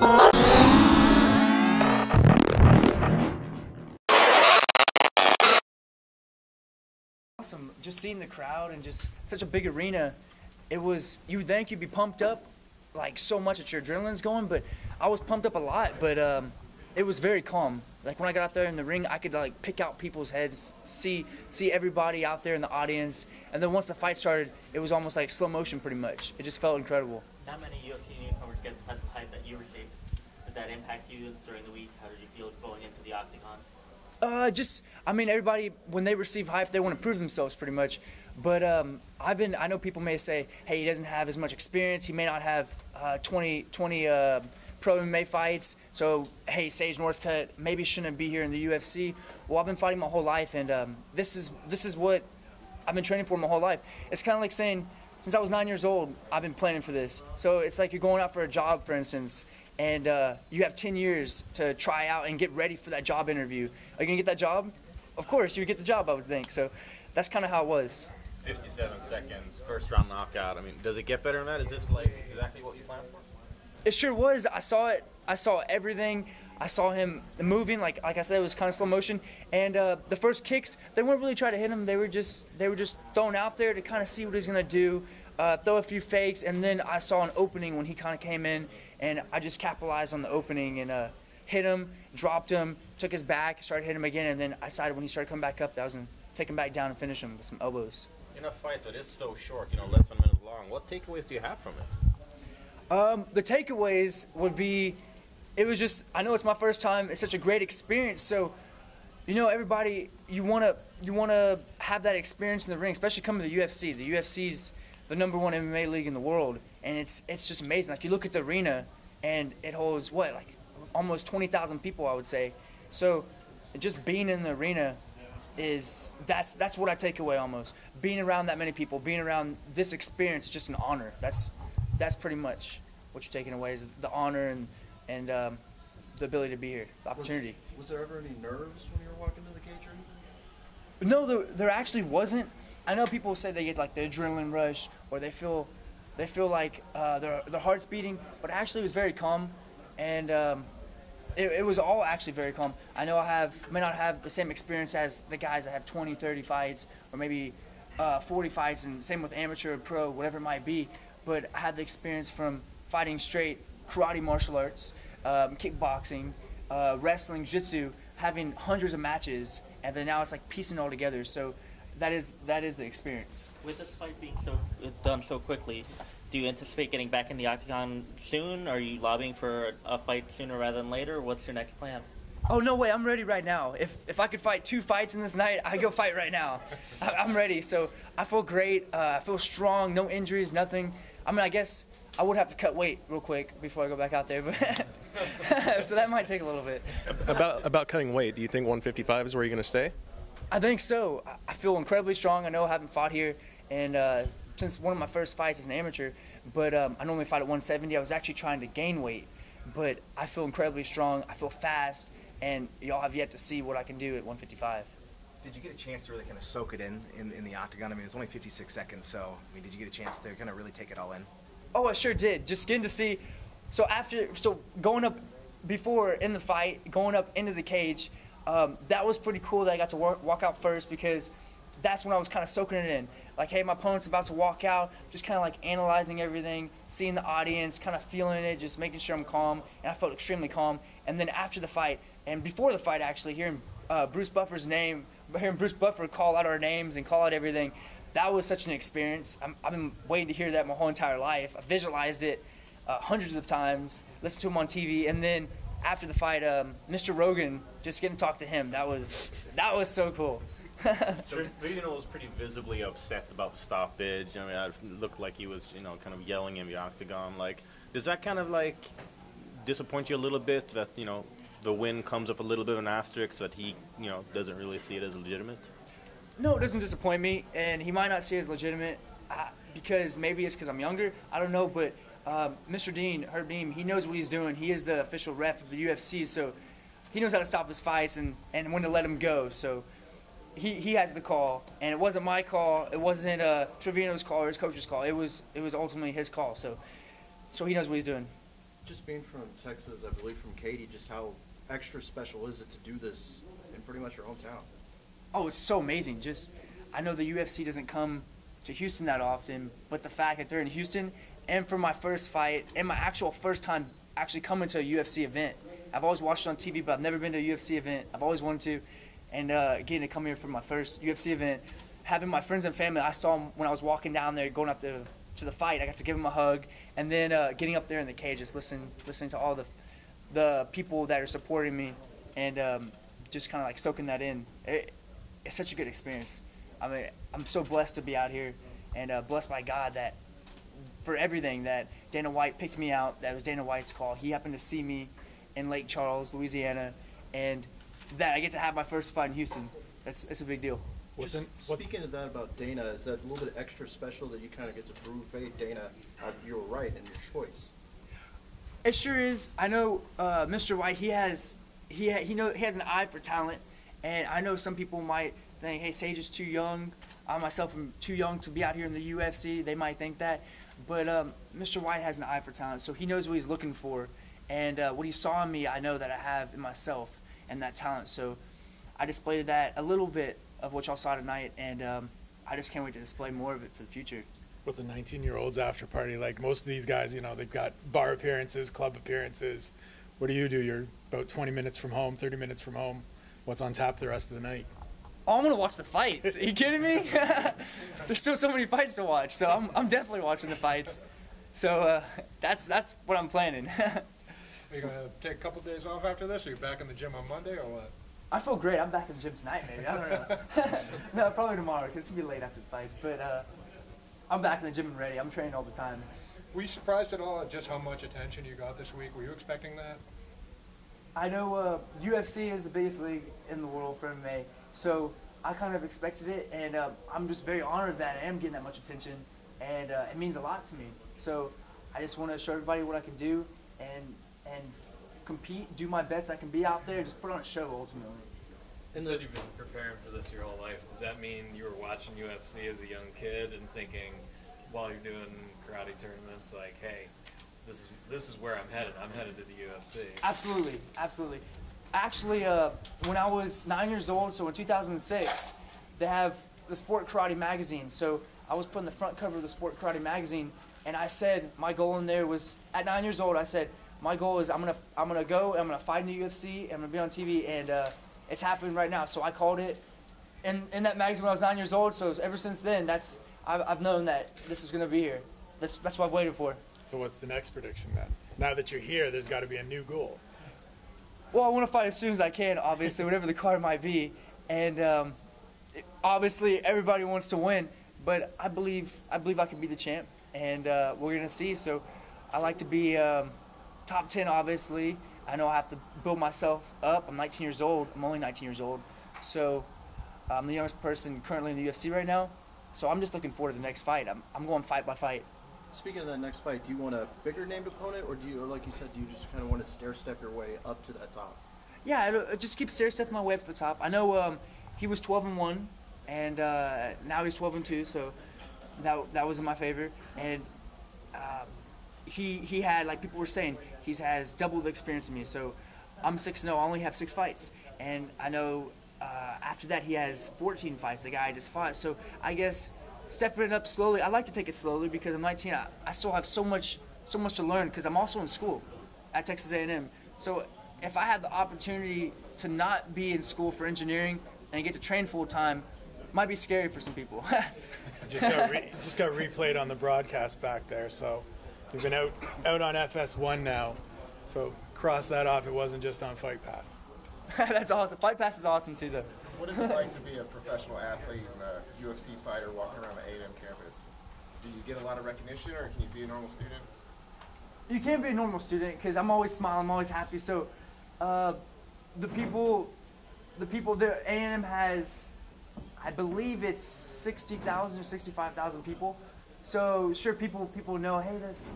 Awesome, just seeing the crowd and just such a big arena. It was, you'd think you'd be pumped up like so much that your adrenaline's going, but I was pumped up a lot, but it was very calm. Like when I got out there in the ring, I could like pick out people's heads, see everybody out there in the audience, and then once the fight started, it was almost like slow motion pretty much. It just felt incredible. Not many UFC newcomers get the type of hype that you received. Did that impact you during the week? How did you feel going into the octagon? I mean, everybody, when they receive hype, they want to prove themselves pretty much. But I know people may say, hey, he doesn't have as much experience. He may not have 20 pro MMA fights. So, hey, Sage Northcutt maybe shouldn't be here in the UFC. Well, I've been fighting my whole life, and this is what I've been training for my whole life. It's kind of like saying, since I was 9 years old, I've been planning for this. So it's like you're going out for a job, for instance, and you have 10 years to try out and get ready for that job interview. Are you going to get that job? Of course, you would get the job, I would think. So that's kind of how it was. 57 seconds, first round knockout. I mean, does it get better than that? Is this like exactly what you planned for? It sure was. I saw it. I saw everything. I saw him moving. Like I said, it was kind of slow motion. And the first kicks, they weren't really trying to hit him. They were just thrown out there to kind of see what he's going to do, throw a few fakes. And then I saw an opening when he kind of came in, and I just capitalized on the opening and hit him, dropped him, took his back, started hitting him again, and then I decided when he started coming back up that I was going to take him back down and finish him with some elbows. In a fight that is so short, less than a minute long, what takeaways do you have from it? The takeaways would be, it was just, I know it's my first time, it's such a great experience, so, everybody, you want to have that experience in the ring, especially coming to the UFC. The UFC's the #1 MMA league in the world, and it's just amazing. Like, you look at the arena, and it holds, like almost 20,000 people, I would say. So, just being in the arena that's what I take away almost. Being around that many people, being around this experience is just an honor. That's pretty much what you're taking away, is the honor and the ability to be here, the opportunity. Was there ever any nerves when you were walking to the cage or anything? No, there actually wasn't. I know people say they get like the adrenaline rush, or they feel like their heart's beating, but actually it was very calm, and it was all actually very calm. I know I may not have the same experience as the guys that have 20, 30 fights, or maybe 40 fights, and same with amateur or pro, whatever it might be, but I had the experience from fighting straight karate martial arts, kickboxing, wrestling, jiu-jitsu, having hundreds of matches, and then now it's like piecing it all together. So that is the experience. With this fight being done so quickly, do you anticipate getting back in the octagon soon? Are you lobbying for a fight sooner rather than later? What's your next plan? Oh, no way. I'm ready right now. If I could fight 2 fights in this night, I'd go fight right now. I'm ready. So I feel great. I feel strong. No injuries, nothing. I mean, I guess I would have to cut weight real quick before I go back out there, but so that might take a little bit. About cutting weight, do you think 155 is where you're going to stay? I think so. I feel incredibly strong. I know I haven't fought here, and since one of my first fights as an amateur, but I normally fight at 170. I was actually trying to gain weight, but I feel incredibly strong. I feel fast, and y'all have yet to see what I can do at 155. Did you get a chance to really kind of soak it in the octagon? I mean, it was only 56 seconds, so did you get a chance to kind of really take it all in? Oh, I sure did. Just getting to see. So going up before in the fight, going up into the cage, that was pretty cool that I got to walk out first, because that's when I was kind of soaking it in. Like, hey, my opponent's about to walk out, just kind of like analyzing everything, seeing the audience, kind of feeling it, just making sure I'm calm, and I felt extremely calm. And then after the fight, and before the fight actually, hearing Bruce Buffer's name, hearing Bruce Buffer call out our names and call out everything, that was such an experience. I've been waiting to hear that my whole entire life. I visualized it hundreds of times, listened to him on TV, and then after the fight, Mr. Rogan, just getting to talk to him, that was so cool. Trevino was pretty visibly upset about the stoppage. I mean, it looked like he was, kind of yelling in the octagon. Like, does that kind of like disappoint you a little bit that, the win comes with a little bit of an asterisk, that he, doesn't really see it as legitimate? No, it doesn't disappoint me, and he might not see it as legitimate because maybe it's because I'm younger. I don't know, but Mr. Dean, Herb Dean, he knows what he's doing. He is the official ref of the UFC, so he knows how to stop his fights and when to let him go. So he has the call, and it wasn't my call. It wasn't Trevino's call or his coach's call. It was ultimately his call. So he knows what he's doing. Just being from Texas, I believe from Katy, just how extra special is it to do this in pretty much your hometown? Oh, it's so amazing. Just, I know the UFC doesn't come to Houston that often, but the fact that they're in Houston, and for my first fight, and my actual first time actually coming to a UFC event. I've always watched it on TV, but I've never been to a UFC event. I've always wanted to, and getting to come here for my first UFC event, having my friends and family, I saw them when I was walking down there, going up to the fight. I got to give them a hug, and then getting up there in the cage, just listening to all the people that are supporting me, and just kind of like soaking that in. It's such a good experience. I mean, I'm so blessed to be out here, and blessed by God that for everything that Dana White picked me out. That was Dana White's call. He happened to see me in Lake Charles, Louisiana, and that I get to have my first fight in Houston. It's a big deal. Speaking of that about Dana, is that a little bit extra special that you kind of get to prove, hey, Dana, you were right in your choice? It sure is. I know Mr. White. He has an eye for talent, and I know some people might think, hey, Sage is too young. I myself am too young to be out here in the UFC. They might think that, but Mr. White has an eye for talent, so he knows what he's looking for, and what he saw in me, I know that I have in myself and that talent. So I displayed that a little bit of what y'all saw tonight, and I just can't wait to display more of it for the future. What's a 19-year-old's after party like? Most of these guys, you know, they've got bar appearances, club appearances. What do? You're about 20 minutes from home, 30 minutes from home. What's on tap the rest of the night? Oh, I'm gonna watch the fights. Are you kidding me? There's still so many fights to watch, so I'm definitely watching the fights. So that's what I'm planning. Are you gonna take a couple days off after this? Are you back in the gym on Monday or what? I feel great. I'm back in the gym tonight, maybe. I don't know. No, probably tomorrow because it'll be late after the fights. But I'm back in the gym and ready. I'm training all the time. Were you surprised at all at just how much attention you got this week? Were you expecting that? I know UFC is the biggest league in the world for MMA, so I kind of expected it, and I'm just very honored that I am getting that much attention, and it means a lot to me. So I just want to show everybody what I can do and compete, do my best I can be out there, just put on a show ultimately. You said you've been preparing for this your whole life. Does that mean you were watching UFC as a young kid and thinking, while you're doing karate tournaments, like, hey, this is where I'm headed. I'm headed to the UFC. Absolutely, absolutely. Actually, when I was 9 years old, so in 2006, they have the Sport Karate magazine. So I was put on the front cover of the Sport Karate magazine, and I said my goal in there was, at 9 years old, I said my goal is I'm gonna go and I'm gonna fight in the UFC and I'm gonna be on TV, and it's happening right now. So I called it in that magazine when I was 9 years old. So ever since then, I've known that this is gonna be here. That's what I've waited for. So what's the next prediction then? Now that you're here, there's got to be a new goal. Well, I want to fight as soon as I can, obviously, whatever the card might be. And obviously, everybody wants to win, but I believe I can be the champ, and we're gonna see. So I like to be top 10, obviously. I know I have to build myself up. I'm 19 years old. I'm only 19 years old, so I'm the youngest person currently in the UFC right now. So I'm just looking forward to the next fight. I'm going fight by fight. Speaking of that next fight, do you want a bigger named opponent, or like you said, do you just kind of want to stair-step your way up to that top? Yeah, I just keep stair-stepping my way up to the top. I know he was 12-1, and now he's 12-2, so that was in my favor. And he had, like people were saying, he has double the experience of me. So I'm 6-0. I only have 6 fights, and I know after that he has 14 fights. The guy I just fought. So I guess stepping it up slowly. I like to take it slowly because I'm 19. I still have so much to learn because I'm also in school at Texas A&M. So if I had the opportunity to not be in school for engineering and get to train full time, it might be scary for some people. just got replayed on the broadcast back there. So you've been out on FS1 now. So cross that off. It wasn't just on Fight Pass. That's awesome. Fight Pass is awesome too, though. What is it like to be a professional athlete and a UFC fighter walking around the A&M campus? Do you get a lot of recognition, or can you be a normal student? You can't be a normal student because I'm always smiling, I'm always happy. So the people there, A&M has, I believe it's 60,000 or 65,000 people. So sure, people know, hey, that's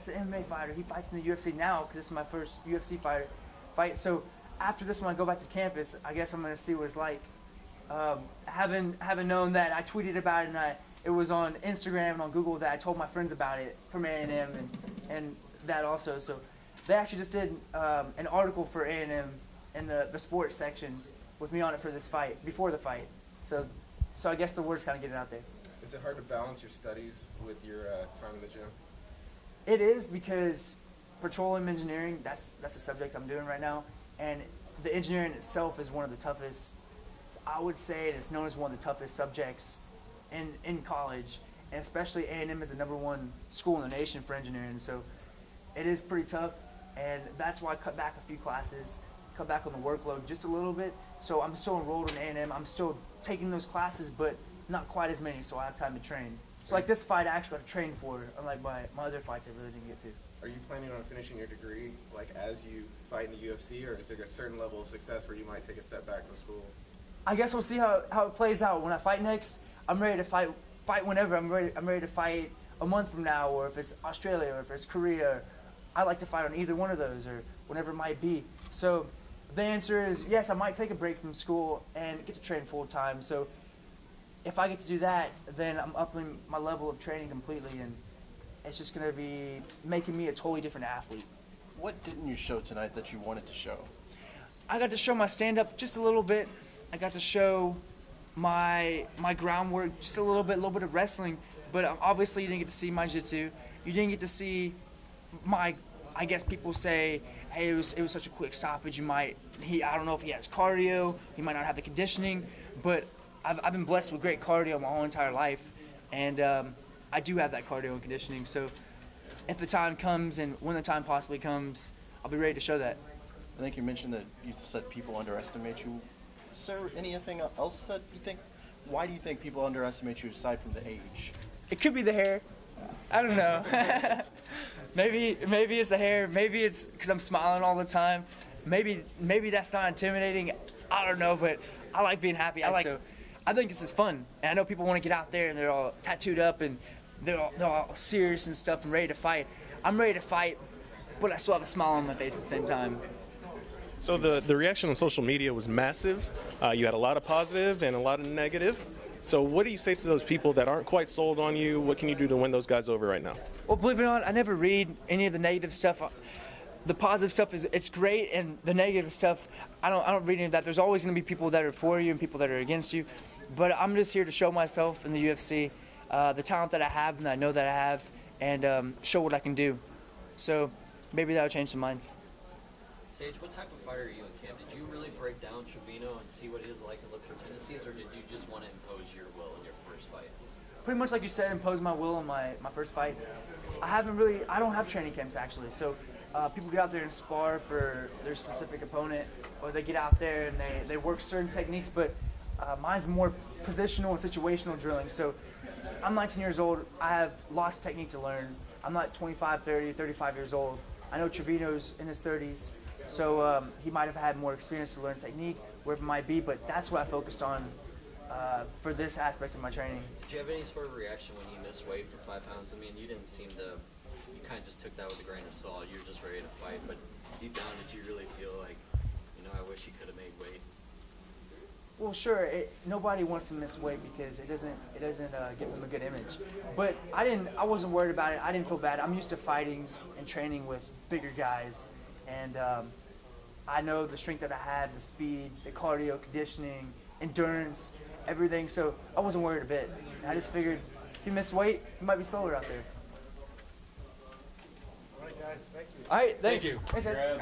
an MMA fighter. He fights in the UFC now because this is my first UFC fight. So after this, when I go back to campus, I guess I'm going to see what it's like. Having known that I tweeted about it, and it was on Instagram and on Google that I told my friends about it from A&M, and that also. So they actually just did an article for A&M in the sports section with me on it for this fight, before the fight. So I guess the word's kind of getting out there. Is it hard to balance your studies with your time in the gym? It is, because petroleum engineering, that's the subject I'm doing right now, and the engineering itself is one of the toughest, I would say it's known as one of the toughest subjects in college, and especially A&M is the #1 school in the nation for engineering, so it is pretty tough, and that's why I cut back a few classes, cut back on the workload just a little bit. So I'm still enrolled in A&M, I'm still taking those classes, but not quite as many, so I have time to train. So like this fight I actually got to train for, unlike my other fights I really didn't get to. Are you planning on finishing your degree like as you fight in the UFC, or is there a certain level of success where you might take a step back from school? I guess we'll see how it plays out. When I fight next, I'm ready to fight whenever. I'm ready to fight a month from now, or if it's Australia, or if it's Korea. I like to fight on either one of those, or whenever it might be. So the answer is yes, I might take a break from school and get to train full time. So if I get to do that, then I'm upping my level of training completely, and it's just going to be making me a totally different athlete. What didn't you show tonight that you wanted to show? I got to show my stand-up just a little bit. I got to show my groundwork just a little bit of wrestling, but obviously you didn't get to see my jiu-jitsu. You didn't get to see my, I guess people say, hey, it was such a quick stoppage. I don't know if he has cardio, he might not have the conditioning, but I've been blessed with great cardio my whole entire life, and I do have that cardio and conditioning. So if the time comes, and when the time possibly comes, I'll be ready to show that. I think you mentioned that you said people underestimate you. Is there anything else that you think? Why do you think people underestimate you aside from the age? It could be the hair. I don't know. maybe it's the hair. Maybe it's because I'm smiling all the time. Maybe that's not intimidating. I don't know, but I like being happy. I think this is fun, and I know people want to get out there and they're all tattooed up and they're all serious and stuff and ready to fight. I'm ready to fight, but I still have a smile on my face at the same time. So the reaction on social media was massive. You had a lot of positive and a lot of negative. So what do you say to those people that aren't quite sold on you? What can you do to win those guys over right now? Well, believe it or not, I never read any of the negative stuff. The positive stuff it's great, and the negative stuff, I don't read any of that. There's always going to be people that are for you and people that are against you. But I'm just here to show myself in the UFC, the talent that I have and that I know that I have, and show what I can do. So maybe that'll change some minds. Sage, what type of fighter are you in camp? Did you really break down Trevino and see what he is like and look for tendencies, or did you just want to impose your will in your first fight? Pretty much like you said, impose my will in my first fight. I don't have training camps actually. So people get out there and spar for their specific opponent, or they get out there and they work certain techniques, but mine's more positional and situational drilling. So I'm 19 years old. I have lots of technique to learn. I'm not 25, 30, 35 years old. I know Trevino's in his 30s, so he might have had more experience to learn technique, wherever it might be, but that's what I focused on for this aspect of my training. Did you have any sort of reaction when you missed weight for 5 pounds? I mean, you didn't seem to, you kind of just took that with a grain of salt. You were just ready to fight, but deep down, did you really feel like, I wish you could have made weight? Well, sure. Nobody wants to miss weight because it doesn't give them a good image. But I wasn't worried about it. I didn't feel bad. I'm used to fighting and training with bigger guys, and I know the strength that I had, the speed, the cardio, conditioning, endurance, everything. So I wasn't worried a bit. I just figured if you miss weight, you might be slower out there. All right, guys. Thank you. All right. Thanks. Thank you. Thanks, guys.